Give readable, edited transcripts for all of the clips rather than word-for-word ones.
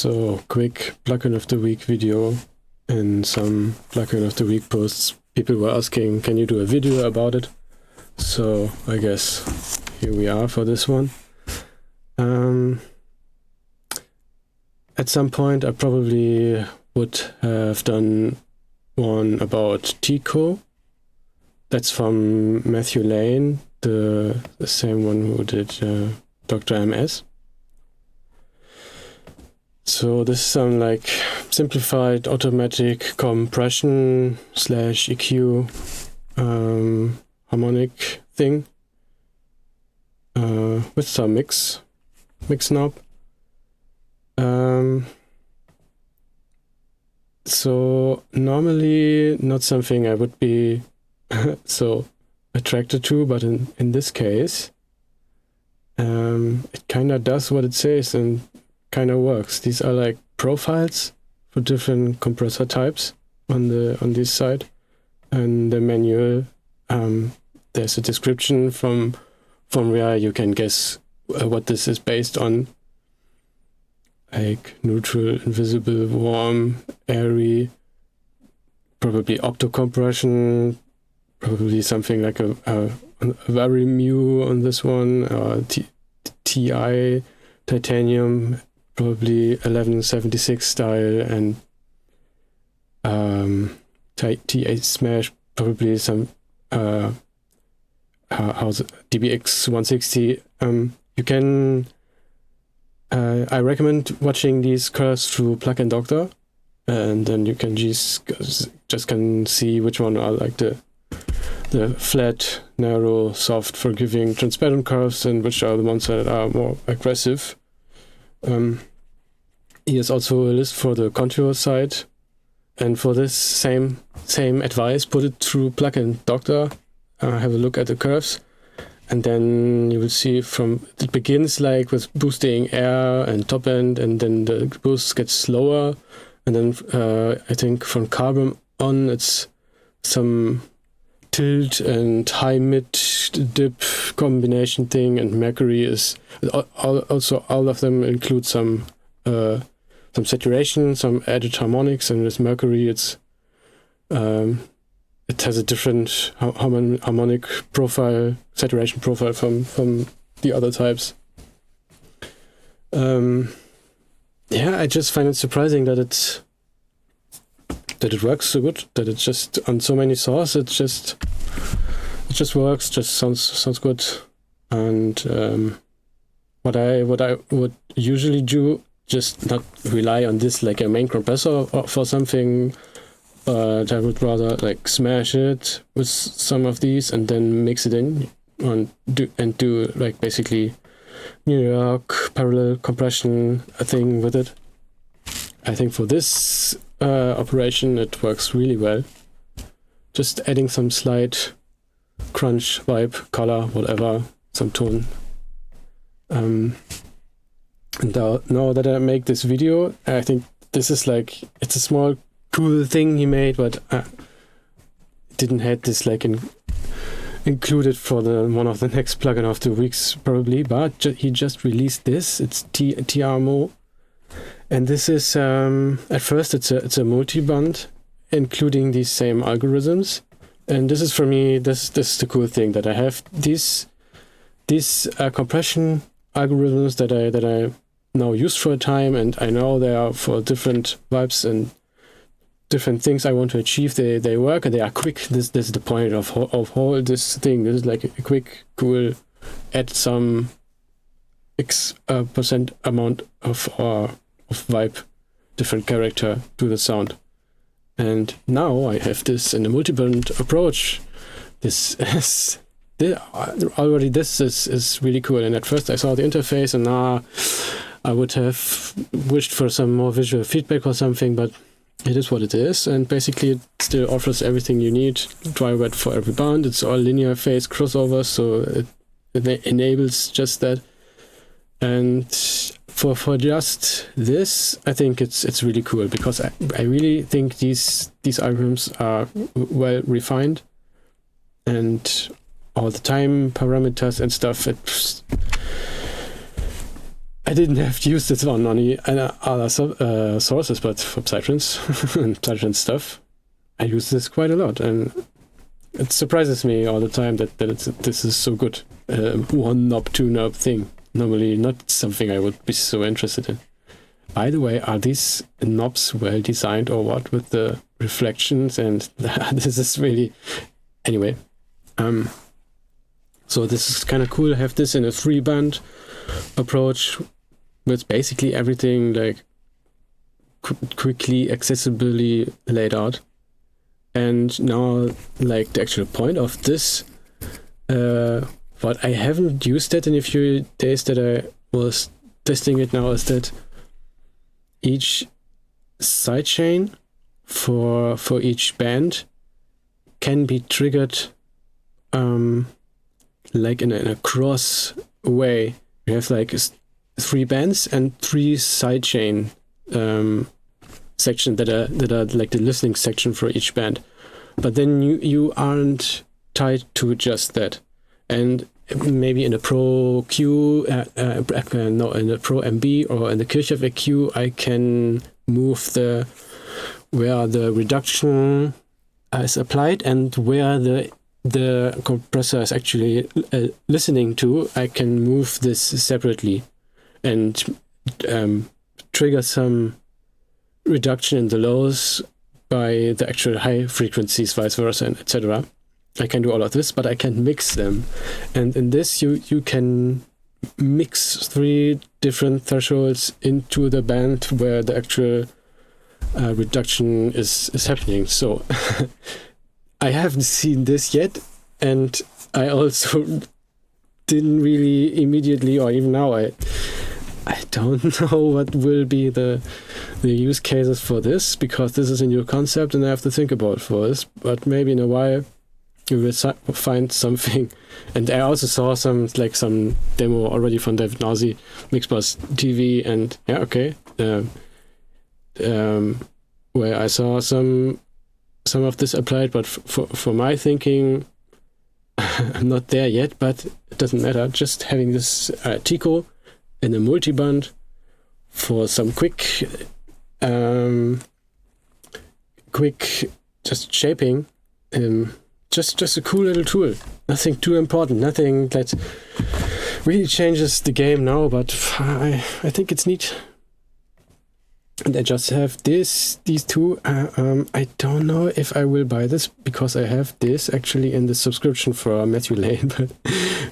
So, quick plugin of the week video. In some plugin of the week posts, people were asking, can you do a video about it? So, I guess here we are for this one. At some point, I probably would have done one about TiCo. That's from Mathew Lane, the same one who did Dr. MS. So this is some like simplified automatic compression / EQ harmonic thing with some mix knob. So normally not something I would be so attracted to, but in this case it kind of does what it says and kind of works. These are like profiles for different compressor types on this side, and the manual there's a description from where you can guess what this is based on, like neutral, invisible, warm, airy, probably octo compression, probably something like a very mu on this one, TI titanium, probably 1176 style, and TA smash, probably some how's it, DBX 160. You can I recommend watching these curves through Plugin Doctor, and then you can just can see which one are like the flat, narrow, soft, forgiving, transparent curves, and which are the ones that are more aggressive. Here's also a list for the contour side, and for this same advice, put it through Plugin Doctor, have a look at the curves, and then you will see it begins like with boosting air and top end, and then the boost gets slower, and then I think from carbon on it's some tilt and high mid dip combination thing, and Mercury is also, all of them include some saturation, some added harmonics, and with Mercury it has a different harmonic profile, saturation profile from the other types. Yeah, I just find it surprising that it works so good, that it's just on so many saws, it just works, just sounds good. And what I would usually do, just not rely on this like a main compressor for something, but I would rather like smash it with some of these and then mix it in and do like basically New York parallel compression thing with it. I think for this operation it works really well. Just adding some slight crunch, vibe, color, whatever, some tone. And now that I make this video, I think this is like, it's a small cool thing he made, but didn't have this like included for one of the next plugin of the weeks probably, but he just released this. It's TiAmo, and this is at first it's a multiband including these same algorithms, and this is for me this is the cool thing, that I have these compression algorithms that I now used for a time, and I know they are for different vibes and different things I want to achieve. They work and they are quick. This is the point of whole this thing. This is like a quick, cool, add some X percent amount of vibe, different character to the sound. And now I have this in a multiband approach. This is really cool. And at first I saw the interface, and I would have wished for some more visual feedback or something, but it is what it is, and basically it still offers everything you need. Dry wet for every band. It's all linear phase crossovers, so it enables just that. And for just this, I think it's really cool, because I really think these algorithms are well refined, and all the time parameters and stuff. I didn't have to use this on any other sources, but for Psytrance and Psytrance stuff, I use this quite a lot, and it surprises me all the time that this is so good. One knob, two knob thing. Normally not something I would be so interested in. By the way, are these knobs well designed or what with the reflections? And this is really... Anyway, so this is kind of cool to have this in a 3-band approach with basically everything like quickly accessibly laid out. And now, like, the actual point of this, what I haven't used it in a few days that I was testing it now, is that each sidechain for each band can be triggered like in a cross way. You have like 3 bands and 3 sidechain section that are like the listening section for each band, but then you aren't tied to just that. And maybe in a Pro Q, in a Pro MB or in the Kirchhoff EQ, I can move where the reduction is applied and where the compressor is actually listening to. I can move this separately and trigger some reduction in the lows by the actual high frequencies, vice versa, and etc. I can do all of this, but I can mix them. And in this, you can mix 3 different thresholds into the band where the actual reduction is happening. So I haven't seen this yet, and I also didn't really immediately, or even now, I don't know what will be the use cases for this, because this is a new concept and I have to think about for this. But maybe in a while you will find something. And I also saw some demo already from David Nazi, Mixbus TV, and yeah, okay, where I saw some of this applied. But for my thinking, I'm not there yet. But it doesn't matter. Just having this TiCo in a multiband for some quick just shaping, just a cool little tool. Nothing too important, nothing that really changes the game now, but I think it's neat. And I just have these 2. I don't know if I will buy this, because I have this actually in the subscription for Mathew Lane, but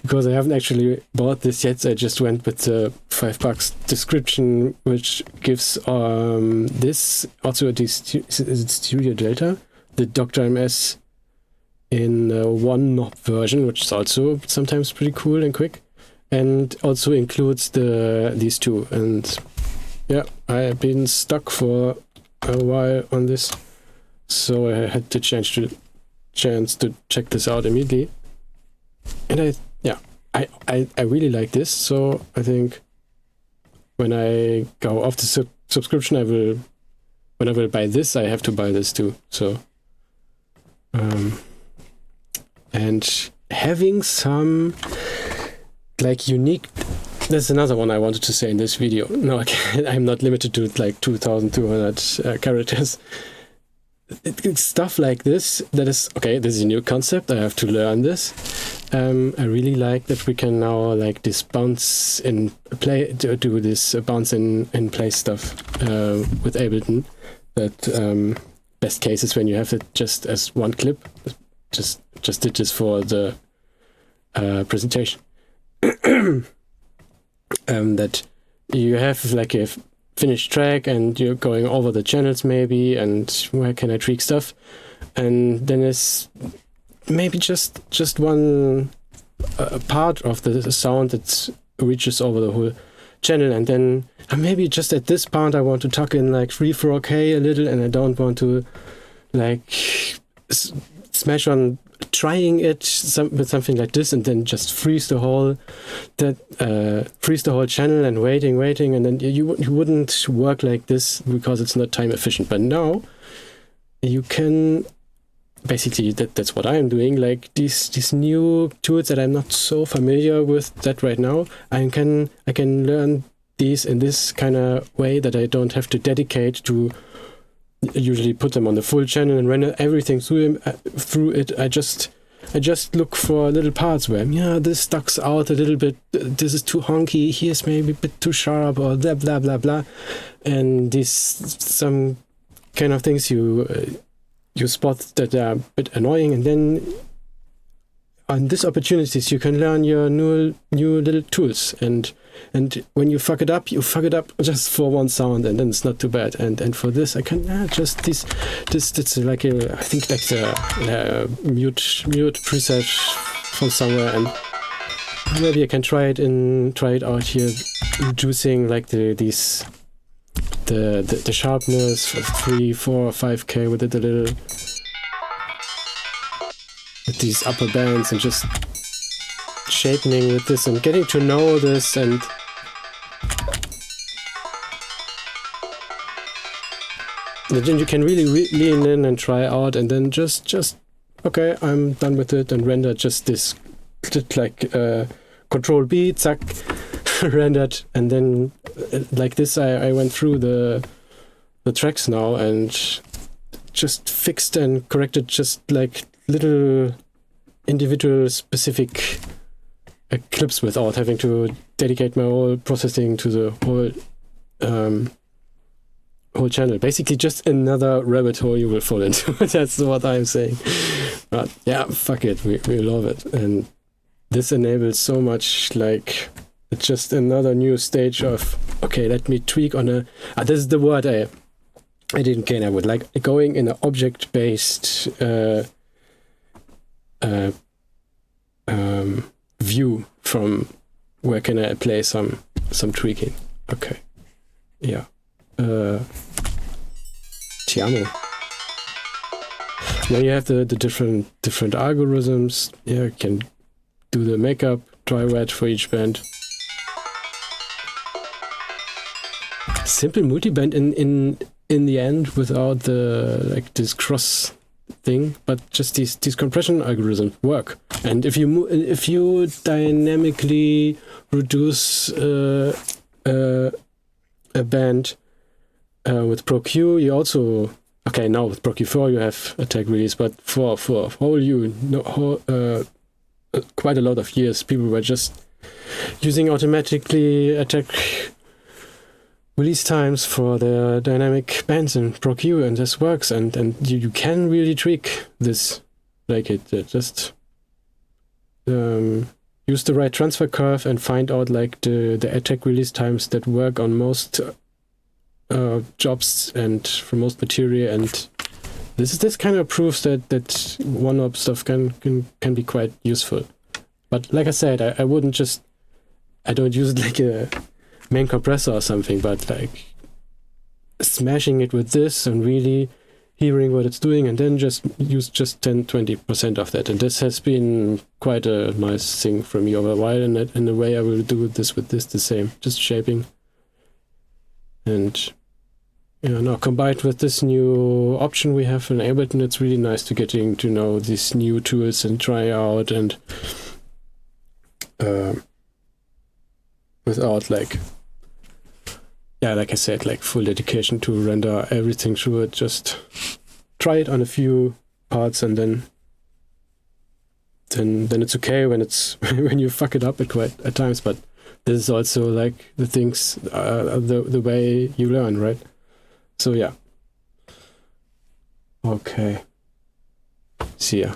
because I haven't actually bought this yet, I just went with the $5 description, which gives this also Studio Delta, the Dr. MS in 1 knob version, which is also sometimes pretty cool and quick, and also includes these 2. And yeah, I have been stuck for a while on this, so I had the chance to check this out immediately. And I really like this, so I think when I go off the subscription, when I will buy this, I have to buy this too. So, and having some like unique. That's another one I wanted to say in this video. No, I'm not limited to like 2,200 characters. It's stuff like this that is, okay, this is a new concept. I have to learn this. I really like that we can now like this bounce in play, do this bounce in play stuff with Ableton. That best case is when you have it just as one clip. Just did this for the presentation. That you have like a finished track and you're going over the channels maybe, and where can I tweak stuff, and then it's maybe just one part of the sound that reaches over the whole channel, and then maybe just at this part I want to tuck in like 3/4K a little, and I don't want to like smash on trying it with something like this, and then just freeze the whole channel and waiting, and then you wouldn't work like this because it's not time efficient. But now you can basically, that's what I am doing, like these new tools that I'm not so familiar with that right now. I can learn these in this kind of way that I don't have to dedicate to usually put them on the full channel and render everything through it. I just look for little parts where, yeah, this sticks out a little bit, this is too honky, here's maybe a bit too sharp, or blah, blah, blah, blah. And these, some kind of things you spot that are a bit annoying, and then on these opportunities you can learn your new little tools, and when you fuck it up just for one sound, and then it's not too bad. And for this I can just this like I think like the mute preset from somewhere, and maybe I can try it out here, reducing like the sharpness for 3, 4, 5K with it a little, with these upper bands, and just shaping with this and getting to know this, and then you can really lean in and try out, and then just okay, I'm done with it, and render just this like Control B, zack, rendered. And then like this I went through the tracks now and just fixed and corrected just like little individual specific clips without having to dedicate my whole processing to the whole channel. Basically just another rabbit hole you will fall into. That's what I'm saying. But yeah, fuck it, we love it. And this enables so much, like, it's just another new stage of, okay, let me tweak on a this is the word I didn't get. I would like going in an object-based view from where can I apply some tweaking. Okay, yeah. TiAmo. Now you have the different algorithms. Yeah, you can do the makeup, dry wet for each band. Simple multiband in the end without the like this cross thing, but just these compression algorithms work. And if you dynamically reduce a band with Pro Q, you also now with Pro Q4 you have attack release, but for quite a lot of years people were just using automatically attack release times for their dynamic bands in Pro Q, and this works, and you can really tweak this, like it just use the right transfer curve and find out like the attack release times that work on most jobs and for most material, and this kind of proves that one-up stuff can be quite useful. But like I said, I don't use it like a main compressor or something, but like smashing it with this and really hearing what it's doing, and then just use just 10-20% of that. And this has been quite a nice thing for me over a while, and in a way I will do this with this the same, just shaping. And now combined with this new option we have in Ableton, it's really nice to getting to know these new tools and try out, and without like I said, like full dedication to render everything through it. Just try it on a few parts, and then it's okay when you fuck it up at times. But this is also like the things the way you learn, right? So yeah. Okay. See ya.